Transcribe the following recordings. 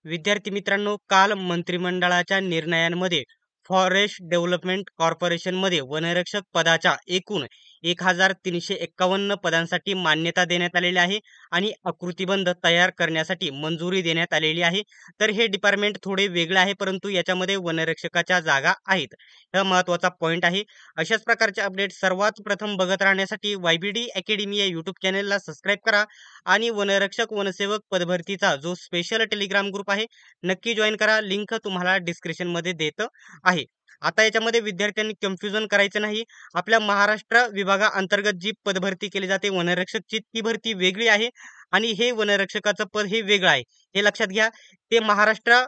विद्यार्थी मित्रांनो, काल मंत्रिमंडळाच्या निर्णयांमध्ये फॉरेस्ट डेव्हलपमेंट कॉर्पोरेशनमध्ये वनरक्षक पदाच्या एकूण 1351 पदांसाठी मान्यता देण्यात आलेली आहे आणि आकृतिबंध तयार करण्यासाठी मंजुरी देण्यात आलेली आहे. तर हे डिपार्टमेंट थोडे वेगळे आहे, परंतु याच्यामध्ये वनरक्षकाच्या जागा आहेत. हा महत्त्वाचा पॉइंट आहे. अशाच प्रकारचे अपडेट सर्वात प्रथम बघत राहण्यासाठी YBD अकॅडमी या यूट्यूब चॅनलला सबस्क्राईब करा आणि वनरक्षक वनसेवक पदभरतीचा जो स्पेशल टेलिग्राम ग्रुप आहे नक्की जॉईन करा. लिंक तुम्हाला डिस्क्रिप्शन मध्ये देत आहे. आता याच्यामध्ये विद्यार्थ्यांनी कन्फ्युजन करायचं नाही. आपल्या महाराष्ट्र विभागाअंतर्गत जी पदभरती केली जाते वनरक्षकची ती भरती वेगळी आहे आणि हे वनरक्षकाचं पद हे वेगळं आहे. हे लक्षात घ्या. ते महाराष्ट्र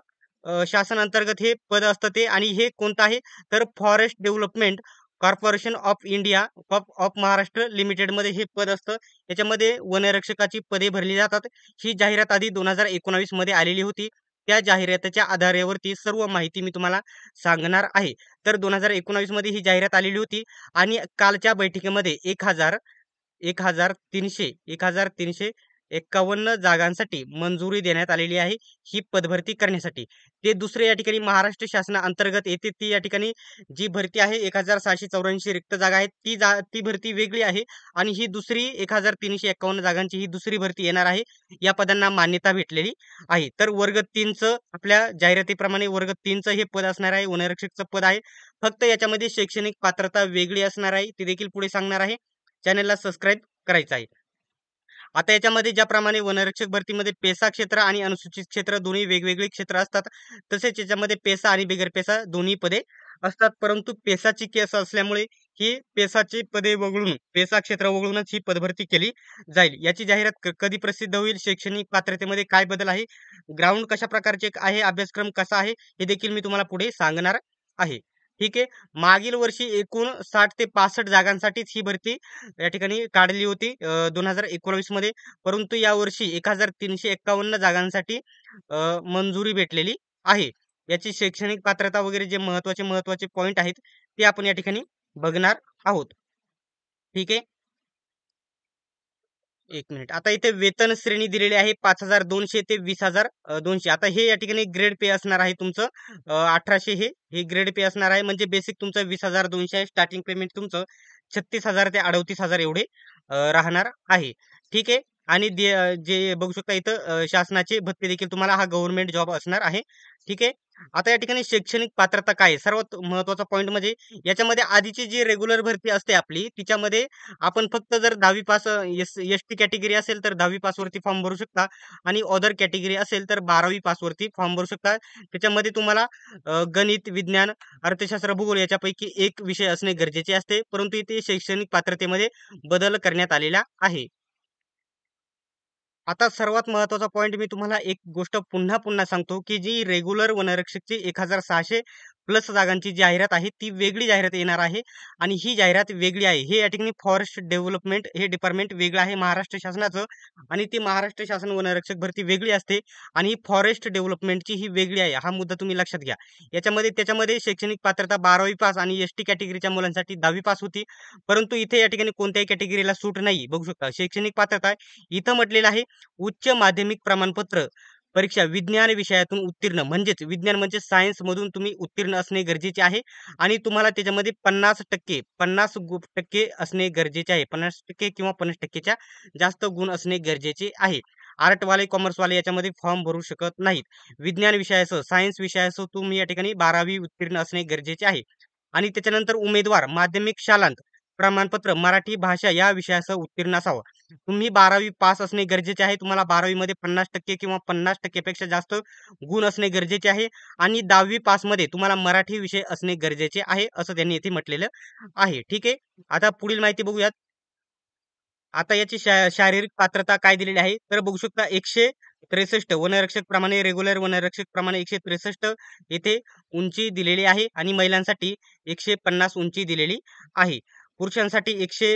शासन अंतर्गत हे पद असतं ते, आणि हे कोणतं आहे तर forest development corporation of India of Maharashtra limited मध्ये हे पद असतं. याच्यामध्ये वनरक्षकाची पदे भरली जातात. ही जाहिरात आधी 2019 मध्ये आलेली होती. त्या जाहिरातीच्या आधारावरती सर्व माहिती मी तुम्हाला सांगणार आहे. तर 2019 मध्ये ही जाहिरात आलेली होती आणि कालच्या बैठकीमध्ये 1351 जागांसाठी मंजुरी देण्यात आलेली आहे ही पदभरती करण्यासाठी. ते दुसरे या ठिकाणी महाराष्ट्र शासनाअंतर्गत येते. ती या ठिकाणी जी भरती आहे 1684 रिक्त जागा आहेत. ती भरती वेगळी आहे आणि ही दुसरी 1351 जागांची ही दुसरी भरती येणार आहे. या पदांना मान्यता भेटलेली आहे. तर वर्ग 3चं आपल्या जाहिरातीप्रमाणे वर्ग 3चं हे पद असणार आहे. वनरक्षकचं पद आहे. फक्त याच्यामध्ये शैक्षणिक पात्रता वेगळी असणार आहे. ते देखील पुढे सांगणार आहे. चॅनलला सबस्क्राईब करायचं आहे. आता याच्यामध्ये ज्याप्रमाणे वनरक्षक भरतीमध्ये पेसा क्षेत्र आणि अनुसूचित क्षेत्र दोन्ही वेगवेगळे क्षेत्र असतात, तसेच याच्यामध्ये पेसा आणि बिगर पेसा दोन्ही पदे असतात. परंतु पेसाची केस असल्यामुळे ही पेसाची पदे वगळून पेसा क्षेत्र वगळूनच ही पदभरती केली जाईल. याची जाहिरात कधी प्रसिद्ध होईल, शैक्षणिक पात्रतेमध्ये काय बदल आहे, ग्राउंड कशा प्रकारचे आहे, अभ्यासक्रम कसा आहे, हे देखील मी तुम्हाला पुढे सांगणार आहे. ठीक आहे. मागील वर्षी एकूण 60 ते 65 जागांसाठीच ही भरती या ठिकाणी काढली होती 2019 मध्ये. परंतु यावर्षी 1351 जागांसाठी मंजुरी भेटलेली आहे. याची शैक्षणिक पात्रता वगैरे जे महत्त्वाचे पॉइंट आहेत ते आपण या ठिकाणी बघणार आहोत. ठीक आहे. एक मिनिट. आता इथे वेतन श्रेणी दिलेली आहे 5200 ते 20200. आता हे या ठिकाणी ग्रेड पे असणार आहे तुमचं 1800 हे ग्रेड पे असणार आहे. म्हणजे बेसिक तुमचं 20200 आहे. स्टार्टिंग पेमेंट तुमचं 36,000 ते 38,000 एवढे राहणार आहे. ठीक आहे. आणि जे बघू शकता इथं शासनाचे भत्ते देखील तुम्हाला हा गव्हर्नमेंट जॉब असणार आहे. ठीक आहे. आता या ठिकाणी शैक्षणिक पात्रता काय आहे? सर्वात महत्त्वाचा पॉइंट म्हणजे याच्यामध्ये आधीची जी रेग्युलर भरती असते आपली तिच्यामध्ये आपण फक्त जर 10वी पास एसटी कॅटेगरी असेल तर 10वी पास वरती फॉर्म भरू शकता आणि अदर कॅटेगरी असेल तर 12वी पास वरती फॉर्म भरू शकता. त्याच्यामध्ये तुम्हाला गणित, विज्ञान, अर्थशास्त्र, भूगोल याच्यापैकी एक विषय असणे गरजेचे असते. परंतु इथे शैक्षणिक पात्रतेमध्ये बदल करण्यात आलेला आहे. आता सर्वात महत्त्वाचा पॉइंट मी तुम्हाला एक गोष्ट पुन्हा पुन्हा सांगतो, की जी रेग्युलर वनरक्षकची 1600 प्लस जागांची जाहिरात आहे ती वेगळी जाहिरात येणार आहे आणि ही जाहिरात वेगळी आहे. हे या ठिकाणी फॉरेस्ट डेव्हलपमेंट हे डिपार्टमेंट वेगळं आहे महाराष्ट्र शासनाचं आणि ती महाराष्ट्र शासन वनरक्षक भरती वेगळी असते आणि ही फॉरेस्ट डेव्हलपमेंटची ही वेगळी आहे. हा मुद्दा तुम्ही लक्षात घ्या. त्याच्यामध्ये शैक्षणिक पात्रता 12वी पास आणि एसटी कॅटेगरीच्या मुलांसाठी 10वी पास होती. परंतु इथे या ठिकाणी कोणत्याही कॅटेगरीला सूट नाही. बघू शकता शैक्षणिक पात्रता इथं म्हटलेलं आहे उच्च माध्यमिक प्रमाणपत्र परीक्षा विज्ञान विषयातून उत्तीर्ण, म्हणजेच विज्ञान म्हणजे सायन्स मधून तुम्ही उत्तीर्ण असणे गरजेचे आहे आणि तुम्हाला त्याच्यामध्ये 50% असणे गरजेचे आहे. 50% किंवा 50%च्या जास्त गुण असणे गरजेचे आहे. आर्टवाले, कॉमर्सवाले याच्यामध्ये फॉर्म भरू शकत नाहीत. विज्ञान विषयासह सायन्स विषयासह तुम्ही या ठिकाणी 12वी उत्तीर्ण असणे गरजेचे आहे. आणि त्याच्यानंतर उमेदवार माध्यमिक शालांत प्रमाणपत्र मराठी भाषा या विषयासह उत्तीर्ण असावं. तुम्ही 12वी पास असणे गरजेचे आहे. तुम्हाला 12वी मध्ये 50% किंवा 50% पेक्षा जास्त गुण असणे गरजेचे आहे आणि 10वी पास मध्ये तुम्हाला मराठी विषय असणे गरजेचे आहे असं त्यांनी येथे म्हटलेलं आहे. ठीक आहे. आता पुढील माहिती बघूयात. आता याची शारीरिक पात्रता काय दिलेली आहे तर बघू शकता 163 वनरक्षक प्रमाणे रेग्युलर वनरक्षक प्रमाणे 163 येथे उंची दिलेली आहे आणि महिलांसाठी 150 उंची दिलेली आहे. पुरुषांसाठी 100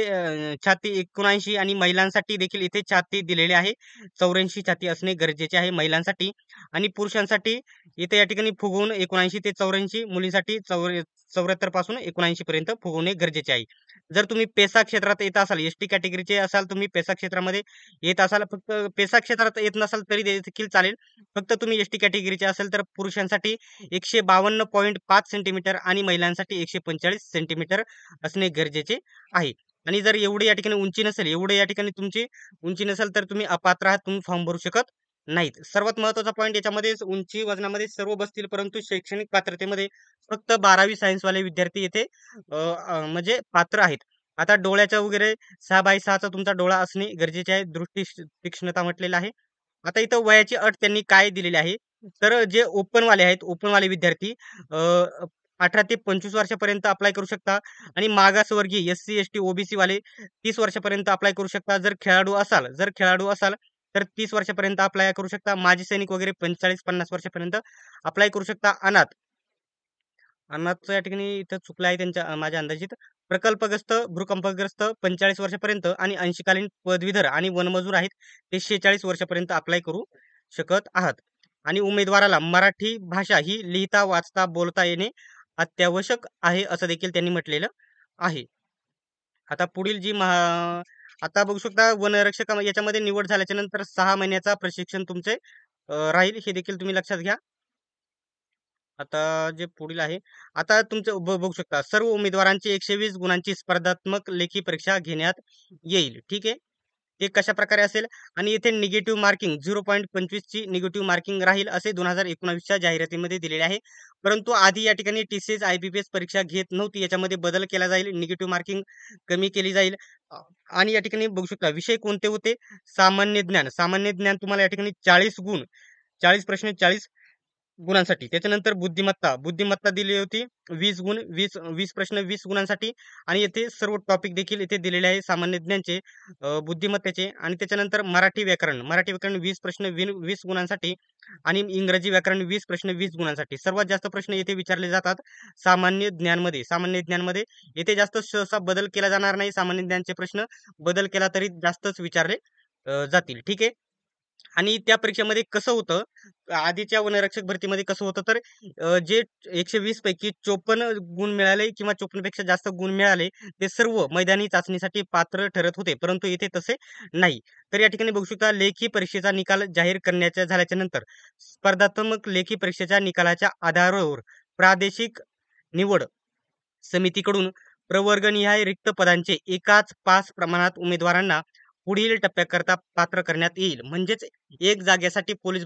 छाती 79 आणि महिलांसाठी देखील इथे छाती दिलेली आहे. 84 छाती असणे गरजेचे आहे महिलांसाठी आणि पुरुषांसाठी इथे या ठिकाणी फुगवून 79 ते 84, मुलींसाठी 74 पासून 79 पर्यंत फुगवणे गरजेचे आहे. जर तुम्ही पेसा क्षेत्रात येत असाल, एस-टी कॅटेगरीचे असाल, तुम्ही पेसा क्षेत्रामध्ये येत असाल, फक्त पेसा क्षेत्रात येत नसाल तरी देखील चालेल. फक्त तुम्ही एस-टी कॅटेगरीचे असेल तर पुरुषांसाठी 152.5 सेंटीमीटर आणि महिलांसाठी 145 सेंटीमीटर असणे गरजेचे आहे. आणि जर एवढी या ठिकाणी उंची नसेल, एवढे या ठिकाणी तुमची उंची नसेल तर तुम्ही अपात्र आहात, तुम्ही फॉर्म भरू शकत नाहीत. सर्वात महत्त्वाचा पॉइंट याच्यामध्ये उंची वजनामध्ये सर्व बसतील, परंतु शैक्षणिक पात्रतेमध्ये फक्त 12वी सायन्सवाले विद्यार्थी येथे म्हणजे पात्र आहेत. आता डोळ्याच्या वगैरे 6/6 चा तुमचा डोळा असणे गरजेचे आहे. दृष्टी तीक्ष्णता म्हटलेलं आहे. आता इथं वयाची अट त्यांनी काय दिलेली आहे, तर जे ओपनवाले आहेत, ओपनवाले विद्यार्थी अ, 18 ते 25 वर्षापर्यंत अप्लाय करू शकता आणि मागासवर्गीय एस-सी, एस-टी, ओ-बी-सी वाले 30 वर्षापर्यंत अप्लाय करू शकता. जर खेळाडू असाल तर 30 वर्षापर्यंत अप्लाय करू शकता. माजी सैनिक वगैरे 45-50 वर्षापर्यंत अप्लाय करू शकता. अनाथचं या ठिकाणी इथं चुकलं आहे त्यांच्या माझ्या अंदाजित. प्रकल्पग्रस्त, भूकंपग्रस्त 45 वर्षापर्यंत आणि अंशकालीन पदवीधर आणि वनमजूर आहेत ते 46 वर्षापर्यंत अप्लाय करू शकत आहात. आणि उमेदवाराला मराठी भाषा ही लिहिता, वाचता, बोलता येणे अत्यावश्यक आहे असं देखील त्यांनी म्हटलेलं आहे. आता पुढील आता बघू शकता वनरक्षक याच्यामध्ये निवड झाल्याच्या नंतर 6 महिन्याचा प्रशिक्षण तुमचे राहील हे देखील तुम्ही लक्षात घ्या. आता जे पुढील आहे, आता तुमचं बघू शकता सर्व उमेदवारांची 120 गुणांची स्पर्धात्मक लेखी परीक्षा घेण्यात येईल. ठीक आहे. ते कशाप्रकारे असेल आणि इथे निगेटिव्ह मार्किंग 0.25 ची निगेटिव्ह मार्किंग राहील असे 2019च्या जाहिरातीमध्ये दिलेले आहे. परंतु आधी या ठिकाणी टी-सी-एस, आय-बी-पी-एस परीक्षा घेत नव्हती. याच्यामध्ये बदल केला जाईल. निगेटिव्ह मार्किंग कमी केली जाईल. आणि या ठिकाणी बघू शकता विषय कोणते होते? सामान्य ज्ञान. सामान्य ज्ञान तुम्हाला या ठिकाणी 40 गुण, 40 प्रश्न 40 गुणांसाठी. त्याच्यानंतर बुद्धिमत्ता. बुद्धिमत्ता दिली होती 20 गुण, 20 प्रश्न 20 गुणांसाठी आणि येथे सर्व टॉपिक देखील इथे दिलेले आहे सामान्य ज्ञानचे, बुद्धिमत्तेचे. आणि त्याच्यानंतर मराठी व्याकरण. मराठी व्याकरण 20 प्रश्न 20 गुणांसाठी आणि इंग्रजी व्याकरण 20 प्रश्न 20 गुणांसाठी. सर्वात जास्त प्रश्न येथे विचारले जातात सामान्य ज्ञानमध्ये. सामान्य ज्ञानमध्ये येथे जास्त सहसा बदल केला जाणार नाही. सामान्य ज्ञानचे प्रश्न बदल केला तरी जास्तच विचारले जातील. ठीक आहे. आणि त्या परीक्षेमध्ये कसं होतं, आधीच्या वनरक्षक भरतीमध्ये कसं होतं, तर जे 120 पैकी 54 गुण मिळाले किंवा 54 पेक्षा जास्त गुण मिळाले, ते सर्व मैदानी चाचणीसाठी पात्र ठरत होते. परंतु इथे तसे नाही. तर या ठिकाणी बघू शकता लेखी परीक्षेचा निकाल जाहीर करण्याच्या झाल्याच्या नंतर स्पर्धात्मक लेखी परीक्षेच्या निकालाच्या आधारावर प्रादेशिक निवड समितीकडून प्रवर्गनिहाय रिक्त पदांचे एकाच पास प्रमाणात उमेदवारांना पुढील टप्प्याकरता पात्र करण्यात येईल. म्हणजेच एक जागेसाठी पोलीस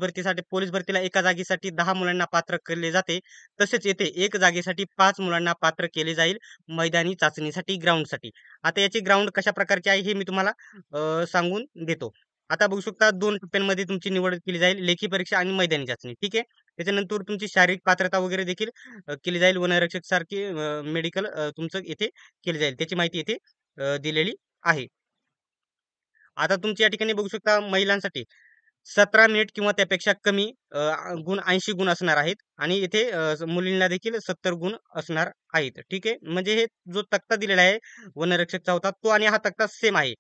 भरतीला एका जागेसाठी 10 मुलांना पात्र केले जाते. तसेच येथे एक जागेसाठी 5 मुलांना पात्र केले जाईल मैदानी चाचणीसाठी, ग्राउंडसाठी. आता याची ग्राउंड कशा प्रकारची आहे हे मी तुम्हाला सांगून देतो. आता बघू शकता 2 टप्प्यांमध्ये तुमची निवड केली जाईल, लेखी परीक्षा आणि मैदानी चाचणी. ठीक आहे. त्याच्यानंतर तुमची शारीरिक पात्रता वगैरे देखील केली जाईल. वनरक्षक सारखी मेडिकल तुमचं इथे केली जाईल. त्याची माहिती इथे दिलेली आहे. आता तुमची या ठिकाणी बघू शकता महिलांसाठी 17 मिनिट किंवा त्यापेक्षा कमी गुण 80 गुण असणार आहेत आणि इथे मुलींना देखील 70 गुण असणार आहेत. ठीक आहे. म्हणजे हे जो तक्ता दिलेला आहे वनरक्षकचा होता तो आणि हा तक्ता सेम आहे.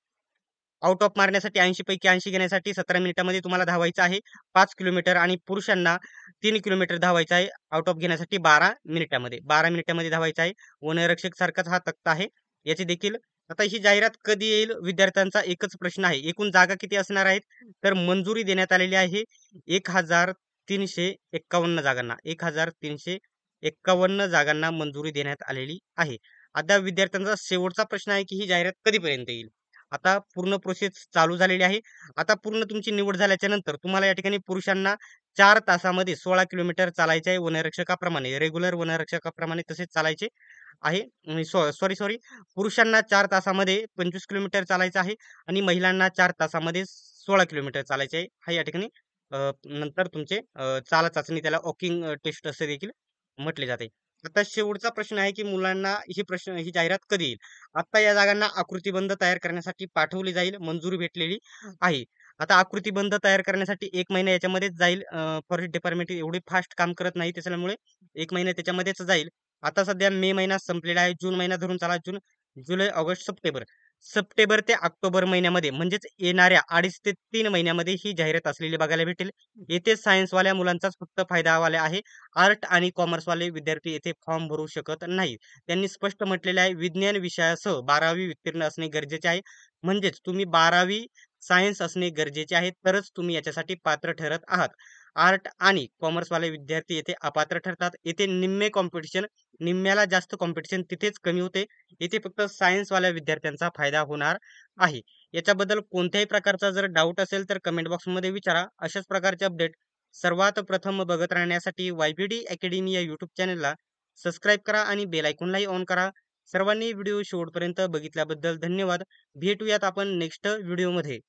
आउट ऑफ मारण्यासाठी 80 पैकी 80 घेण्यासाठी 17 मिनिटामध्ये तुम्हाला धावायचं आहे 5 किलोमीटर आणि पुरुषांना 3 किलोमीटर धावायचं आहे आउट ऑफ घेण्यासाठी 12 मिनिटामध्ये. 12 मिनिटामध्ये धावायचं आहे. वनरक्षक सारखाच हा तक्ता आहे. याची देखील आता ही जाहिरात कधी येईल? विद्यार्थ्यांचा एकच प्रश्न आहे. एकूण जागा किती असणार आहेत? तर मंजुरी देण्यात आलेली आहे 1351 जागांना. 1351 जागांना मंजुरी देण्यात आलेली आहे. आता विद्यार्थ्यांचा शेवटचा प्रश्न आहे की ही जाहिरात कधीपर्यंत येईल? आता पूर्ण प्रोसेस चालू झालेली आहे. आता पूर्ण तुमची निवड झाल्याच्या नंतर तुम्हाला या ठिकाणी पुरुषांना 4 तासामध्ये 16 किलोमीटर चालायचे आहे वनरक्षकाप्रमाणे, रेग्युलर वनरक्षकाप्रमाणे तसेच चालायचे आहे. सॉरी पुरुषांना 4 तासामध्ये 25 किलोमीटर चालायचं आहे आणि महिलांना 4 तासामध्ये 16 किलोमीटर चालायचे आहे. हा या ठिकाणी नंतर तुमचे चाल चाचणी त्याला वॉकिंग टेस्ट असे देखील म्हटले जाते. आता शेवटचा प्रश्न आहे की मुलांना ही जाहिरात कधी येईल? आता या जागांना आकृतिबंध तयार करण्यासाठी पाठवली जाईल. मंजुरी भेटलेली आहे. आता आकृतिबंध तयार करण्यासाठी 1 महिना याच्यामध्येच जाईल. फॉरेस्ट डिपार्टमेंट एवढी फास्ट काम करत नाही त्याच्यामुळे 1 महिना त्याच्यामध्येच जाईल. आता सध्या मे महिना संपलेला आहे. जून महिना धरून चला. जून, जुलै, ऑगस्ट, सप्टेंबर सप्टेंबर ते ऑक्टोबर महिन्यामध्ये म्हणजेच येणाऱ्या 2.5 ते 3 महिन्यामध्ये ही जाहिरात असलेली बघायला भेटेल. येथे सायन्सवाल्या मुलांचाच फक्त फायदावाला आहे. आर्ट आणि कॉमर्सवाले विद्यार्थी येथे फॉर्म भरू शकत नाहीत. त्यांनी स्पष्ट म्हटलेले आहे, विज्ञान विषयासह 12वी उत्तीर्ण असणे गरजेचे आहे. म्हणजेच तुम्ही 12वी सायन्स असणे गरजेचे आहे, तरच तुम्ही याच्यासाठी पात्र ठरत आहात. आर्ट आणि कॉमर्सवाले विद्यार्थी येथे अपात्र ठरतात. येथे निम्मे कॉम्पिटिशन, निम्म्याला जास्त कॉम्पिटिशन तिथेच कमी होते. इथे फक्त सायन्सवाल्या विद्यार्थ्यांचा फायदा होणार आहे. याच्याबद्दल कोणत्याही प्रकारचा जर डाऊट असेल तर कमेंट बॉक्समध्ये विचारा. अशाच प्रकारचे अपडेट सर्वात प्रथम बघत राहण्यासाठी YPD अकॅडमी या यूट्यूब चॅनलला सबस्क्राईब करा आणि बेल आयकॉनलाही ऑन करा. सर्वांनी व्हिडिओ शेवटपर्यंत बघितल्याबद्दल धन्यवाद. भेटूयात आपण नेक्स्ट व्हिडिओमध्ये.